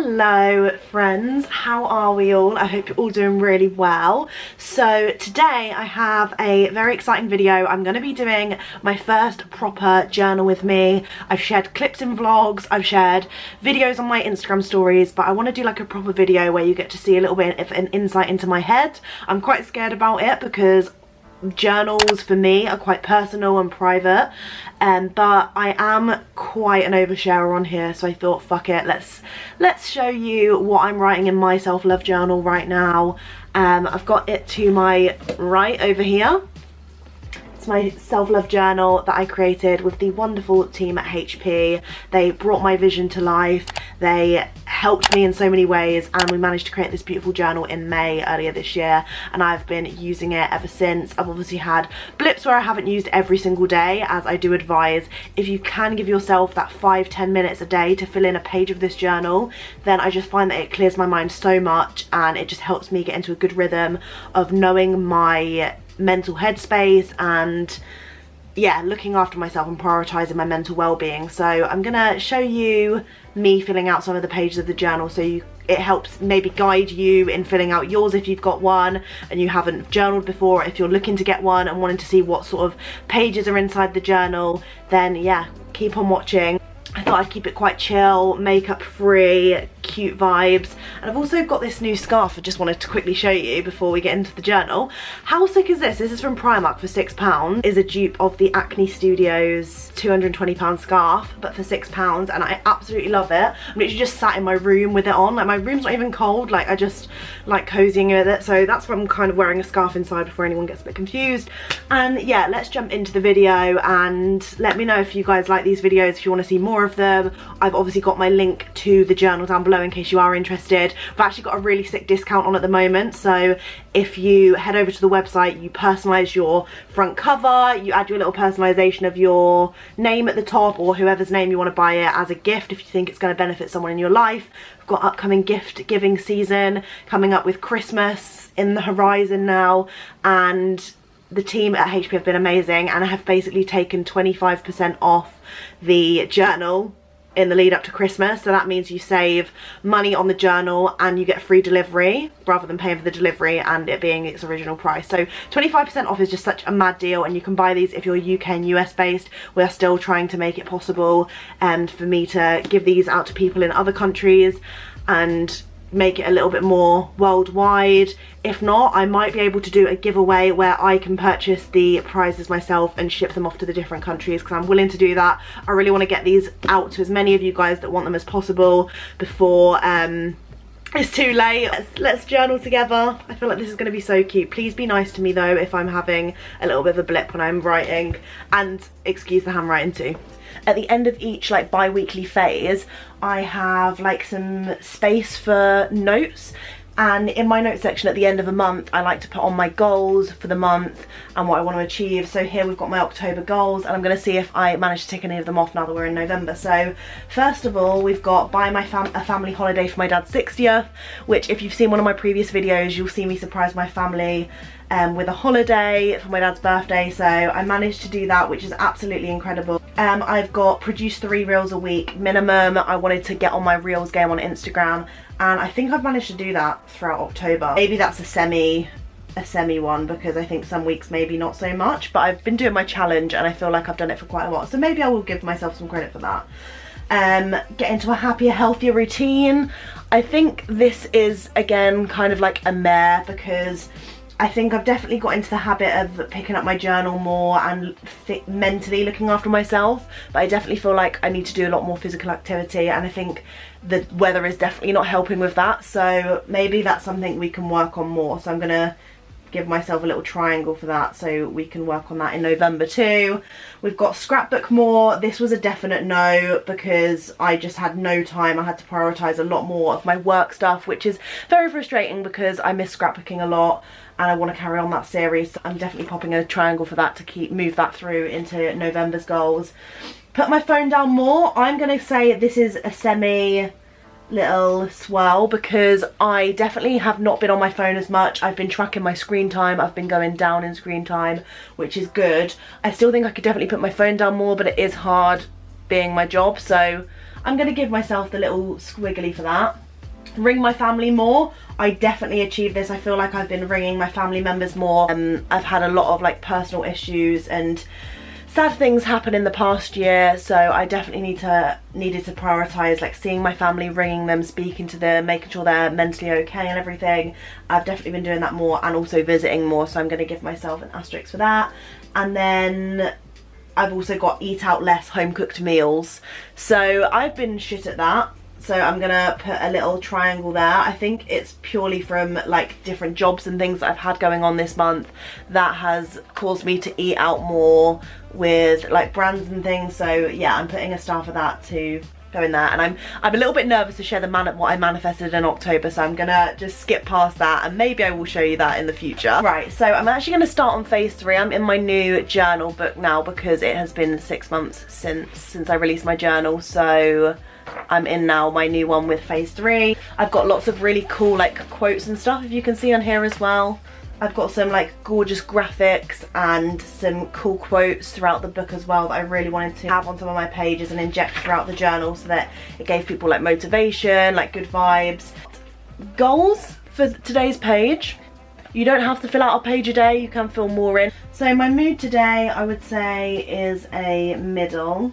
Hello friends, how are we all? I hope you're all doing really well. So today I have a very exciting video. I'm going to be doing my first proper journal with me. I've shared clips in vlogs, I've shared videos on my Instagram stories, but I want to do like a proper video where you get to see a little bit of an insight into my head. I'm quite scared about it because journals for me are quite personal and private, but I am quite an oversharer on here, so I thought fuck it, let's show you what I'm writing in my self-love journal right now. I've got it to my right over here. It's my self-love journal that I created with the wonderful team at HP. They brought my vision to life, they helped me in so many ways, and we managed to create this beautiful journal in May earlier this year, and I've been using it ever since. I've obviously had blips where I haven't used every single day, as I do advise if you can give yourself that 5-10 minutes a day to fill in a page of this journal, then I just find that it clears my mind so much and it just helps me get into a good rhythm of knowing my mental headspace and yeah, looking after myself and prioritising my mental well-being. So I'm gonna show you me filling out some of the pages of the journal, so it helps maybe guide you in filling out yours if you've got one and you haven't journaled before. If you're looking to get one and wanting to see what sort of pages are inside the journal, then yeah, keep on watching. I thought I'd keep it quite chill, makeup free, cute vibes. And I've also got this new scarf I just wanted to quickly show you before we get into the journal. How sick is this? This is from Primark for £6. Is a dupe of the Acne Studios £220 scarf, but for £6, and I absolutely love it. I'm literally just sat in my room with it on. Like, my room's not even cold, like I just like cozying with it, so that's why I'm kind of wearing a scarf inside before anyone gets a bit confused. And yeah, let's jump into the video and let me know if you guys like these videos, if you want to see more of them. I've obviously got my link to the journal down below in case you are interested. We've actually got a really sick discount on at the moment, so if you head over to the website, you personalise your front cover, you add your little personalisation of your name at the top or whoever's name you want to buy it as a gift if you think it's going to benefit someone in your life. We've got upcoming gift giving season coming up with Christmas in the horizon now, and the team at HP have been amazing and I have basically taken 25% off the journal in the lead up to Christmas. So that means you save money on the journal and you get free delivery rather than paying for the delivery and it being its original price. So 25% off is just such a mad deal, and you can buy these if you're UK and US based. We're still trying to make it possible and for me to give these out to people in other countries and make it a little bit more worldwide. If not, I might be able to do a giveaway where I can purchase the prizes myself and ship them off to the different countries, because I'm willing to do that. I really want to get these out to as many of you guys that want them as possible before it's too late. Let's journal together. I feel like this is going to be so cute. Please be nice to me though if I'm having a little bit of a blip when I'm writing, and excuse the handwriting too. At the end of each like bi-weekly phase, I have like some space for notes, and in my notes section at the end of a month I like to put on my goals for the month and what I want to achieve. So here we've got my October goals, and I'm going to see if I manage to tick any of them off now that we're in November. So first of all, we've got buy a family holiday for my dad's 60th, which if you've seen one of my previous videos you'll see me surprise my family with a holiday for my dad's birthday, so I managed to do that, which is absolutely incredible. I've got produce 3 reels a week minimum. I wanted to get on my reels game on Instagram, and I think I've managed to do that throughout October. Maybe that's a semi one, because I think some weeks maybe not so much, but I've been doing my challenge and I feel like I've done it for quite a while, so maybe I will give myself some credit for that. Get into a happier, healthier routine. I think this is again kind of like a mare, because I think I've definitely got into the habit of picking up my journal more and mentally looking after myself, but I definitely feel like I need to do a lot more physical activity, and I think the weather is definitely not helping with that, so maybe that's something we can work on more. So I'm gonna give myself a little triangle for that, so we can work on that in November too. We've got scrapbook more. This was a definite no because I just had no time. I had to prioritise a lot more of my work stuff, which is very frustrating because I miss scrapbooking a lot and I want to carry on that series. So I'm definitely popping a triangle for that to move that through into November's goals. Put my phone down more. I'm going to say this is a semi little swirl because I definitely have not been on my phone as much. I've been tracking my screen time. I've been going down in screen time, which is good. I still think I could definitely put my phone down more, but it is hard being my job, so I'm going to give myself the little squiggly for that. ring my family more. I definitely achieved this. I feel like I've been ringing my family members more. I've had a lot of like personal issues and sad things happen in the past year, so I definitely needed to prioritise like seeing my family, ringing them, speaking to them, making sure they're mentally okay and everything. I've definitely been doing that more, and also visiting more, so I'm going to give myself an asterisk for that. And then I've also got eat out less, home cooked meals, so I've been shit at that. So I'm gonna put a little triangle there. I think it's purely from like different jobs and things that I've had going on this month that has caused me to eat out more with like brands and things. So yeah, I'm putting a star for that to go in there. And I'm a little bit nervous to share what I manifested in October, so I'm gonna just skip past that, and maybe I will show you that in the future. Right, so I'm actually gonna start on phase 3. I'm in my new journal book now because it has been 6 months since I released my journal, so I'm in now my new one with phase 3. I've got lots of really cool like quotes and stuff, if you can see on here as well. I've got some like gorgeous graphics and some cool quotes throughout the book as well that I really wanted to have on some of my pages and inject throughout the journal so that it gave people like motivation, like good vibes. Goals for today's page. You don't have to fill out a page a day, you can fill more in. So my mood today, I would say, is a middle.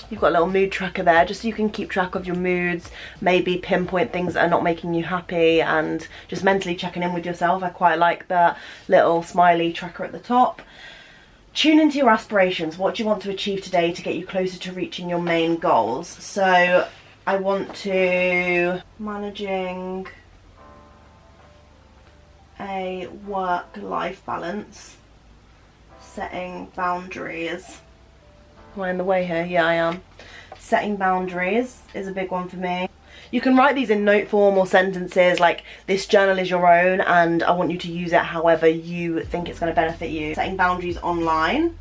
You've got a little mood tracker there just so you can keep track of your moods, maybe pinpoint things that are not making you happy, and just mentally checking in with yourself. I quite like the little smiley tracker at the top. Tune into your aspirations. What do you want to achieve today to get you closer to reaching your main goals? So I want to managing a work-life balance, setting boundaries. Am I in the way here? Yeah, I am. Setting boundaries is a big one for me. You can write these in note form or sentences, like this journal is your own and I want you to use it however you think it's going to benefit you. Setting boundaries online,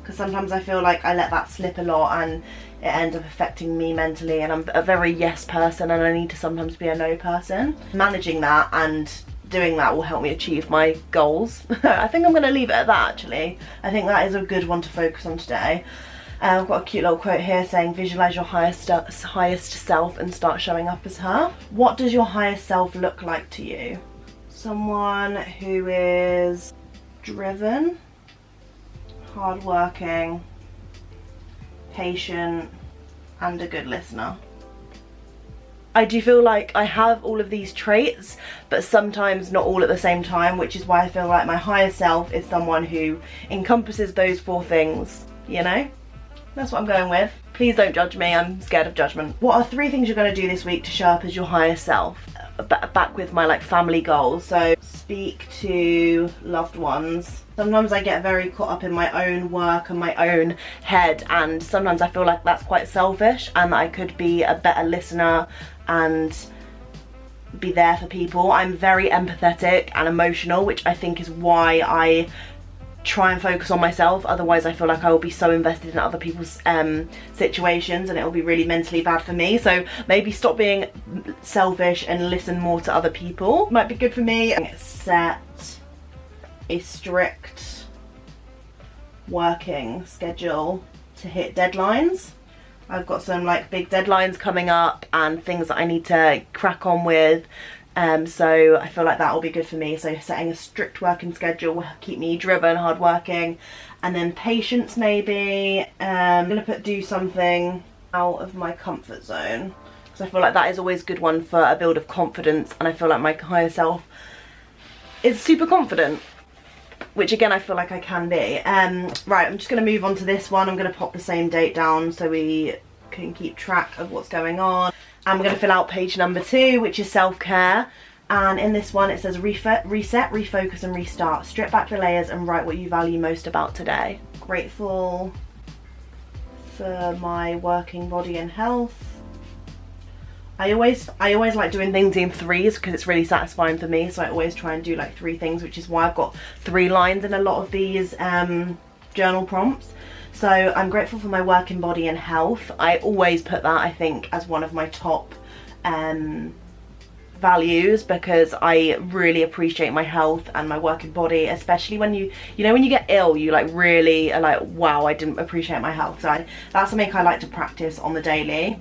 because sometimes I feel like I let that slip a lot and it ends up affecting me mentally, and I'm a very yes person and I need to sometimes be a no person. Managing that and doing that will help me achieve my goals. I think I'm going to leave it at that actually. I think that is a good one to focus on today. I've got a cute little quote here saying, visualize your highest self and start showing up as her. What does your highest self look like to you? Someone who is driven, hardworking, patient, and a good listener. I do feel like I have all of these traits, but sometimes not all at the same time, which is why I feel like my higher self is someone who encompasses those 4 things, you know? That's what I'm going with. Please don't judge me, I'm scared of judgment. What are 3 things you're going to do this week to show up as your higher self? Back with my like family goals. So speak to loved ones. Sometimes I get very caught up in my own work and my own head, and sometimes I feel like that's quite selfish and that I could be a better listener and be there for people. I'm very empathetic and emotional, which I think is why I try and focus on myself. Otherwise I feel like I will be so invested in other people's situations and it will be really mentally bad for me. So maybe stop being selfish and listen more to other people. Might be good for me. Set a strict working schedule to hit deadlines. I've got some like big deadlines coming up and things that I need to crack on with. So I feel like that will be good for me. So setting a strict working schedule will keep me driven, hardworking. And then patience maybe. I'm going to do something out of my comfort zone, because I feel like that is always a good one for a build of confidence, and I feel like my higher self is super confident, which again I feel like I can be. Right, I'm just going to move on to this one. I'm going to pop the same date down so we can keep track of what's going on. I'm going to fill out page number 2, which is self-care, and in this one it says reset, refocus and restart. Strip back the layers and write what you value most about today. Grateful for my working body and health. I always like doing things in 3s because it's really satisfying for me, so I always try and do like 3 things, which is why I've got 3 lines in a lot of these journal prompts. So I'm grateful for my working body and health. I always put that, I think, as one of my top values, because I really appreciate my health and my working body, especially when you know when you get ill, you like really are like, wow, I didn't appreciate my health. So that's something I like to practice on the daily.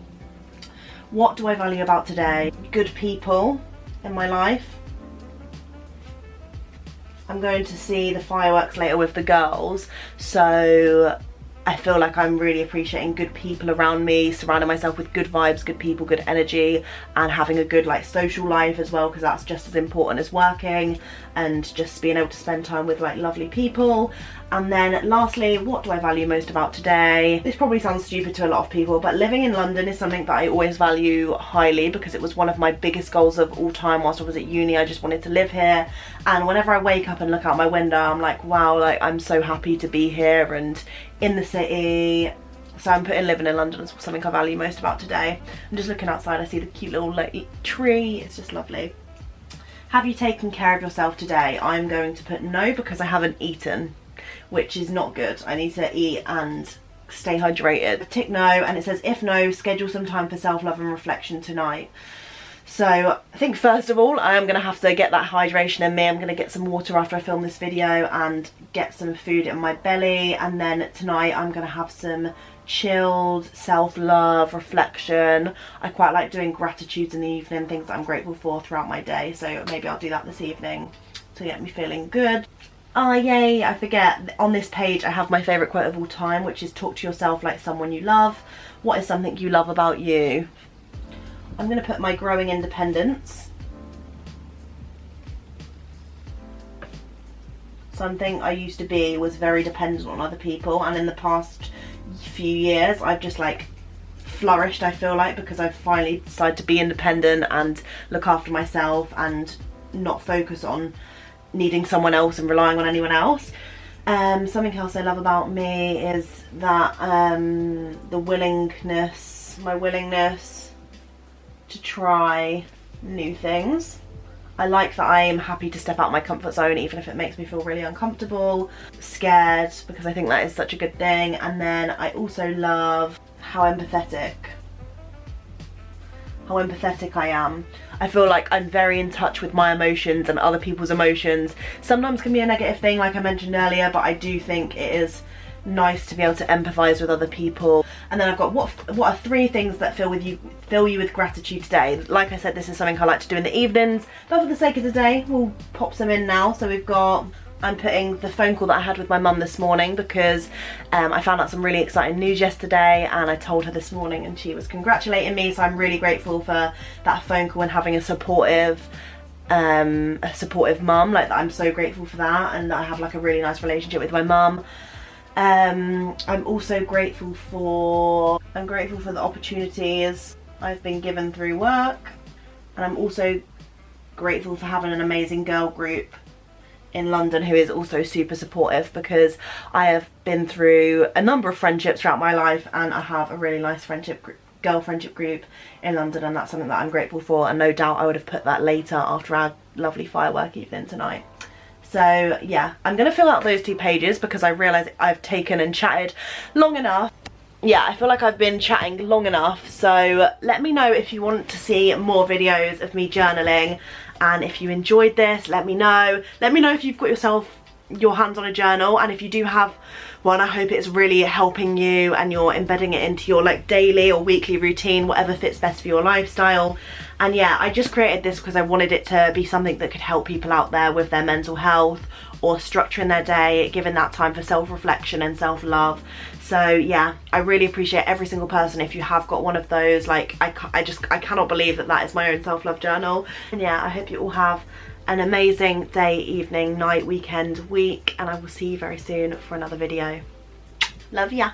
What do I value about today? Good people in my life. I'm going to see the fireworks later with the girls, so I feel like I'm really appreciating good people around me, surrounding myself with good vibes, good people, good energy, and having a good like social life as well, because that's just as important as working, and just being able to spend time with like lovely people. And then lastly, what do I value most about today? This probably sounds stupid to a lot of people, but living in London is something that I always value highly, because it was one of my biggest goals of all time whilst I was at uni. I just wanted to live here, and whenever I wake up and look out my window, I'm like, wow, like I'm so happy to be here and in the city. So I'm putting living in London as something I value most about today. I'm just looking outside, I see the cute little like tree, it's just lovely. Have you taken care of yourself today? I'm going to put no, because I haven't eaten, which is not good. I need to eat and stay hydrated. Tick no, and it says if no, schedule some time for self-love and reflection tonight. So I think first of all, I am going to have to get that hydration in me. I'm going to get some water after I film this video and get some food in my belly, and then tonight I'm going to have some chilled self-love reflection. I quite like doing gratitudes in the evening, things that I'm grateful for throughout my day, so maybe I'll do that this evening to get me feeling good. Oh yay, I forget, on this page I have my favourite quote of all time, which is talk to yourself like someone you love. What is something you love about you? I'm going to put my growing independence. Something I used to be was very dependent on other people, and in the past few years I've just like flourished, I feel like, because I've finally decided to be independent and look after myself and not focus on needing someone else and relying on anyone else. Something else I love about me is that my willingness to try new things. I like that I am happy to step out my comfort zone, even if it makes me feel really uncomfortable, scared, because I think that is such a good thing. And then I also love how empathetic I am. I feel like I'm very in touch with my emotions and other people's emotions. Sometimes can be a negative thing, like I mentioned earlier, but I do think it is nice to be able to empathize with other people. And then I've got what are 3 things that fill you with gratitude today. Like I said, this is something I like to do in the evenings, but for the sake of the day we'll pop some in now. So we've got, I'm putting the phone call that I had with my mum this morning, because I found out some really exciting news yesterday, and I told her this morning and she was congratulating me, so I'm really grateful for that phone call and having a supportive mum. Like, I'm so grateful for that, and that I have like a really nice relationship with my mum. I'm also grateful for the opportunities I've been given through work, and I'm also grateful for having an amazing girl group in London who is also super supportive, because I have been through a number of friendships throughout my life, and I have a really nice girl friendship group in London, and that's something that I'm grateful for. And no doubt I would have put that later after our lovely firework evening tonight. So yeah, I'm going to fill out those 2 pages because I realise I've taken and chatted long enough. Yeah, I feel like I've been chatting long enough, so let me know if you want to see more videos of me journaling, and if you enjoyed this, let me know. Let me know if you've got your hands on a journal, and if you do have one, I hope it's really helping you and you're embedding it into your like daily or weekly routine, whatever fits best for your lifestyle. And yeah, I just created this because I wanted it to be something that could help people out there with their mental health or structuring their day, giving that time for self-reflection and self-love. So yeah, I really appreciate every single person if you have got one of those. Like, I cannot believe that is my own self-love journal. And yeah, I hope you all have an amazing day, evening, night, weekend, week, and I will see you very soon for another video. Love ya.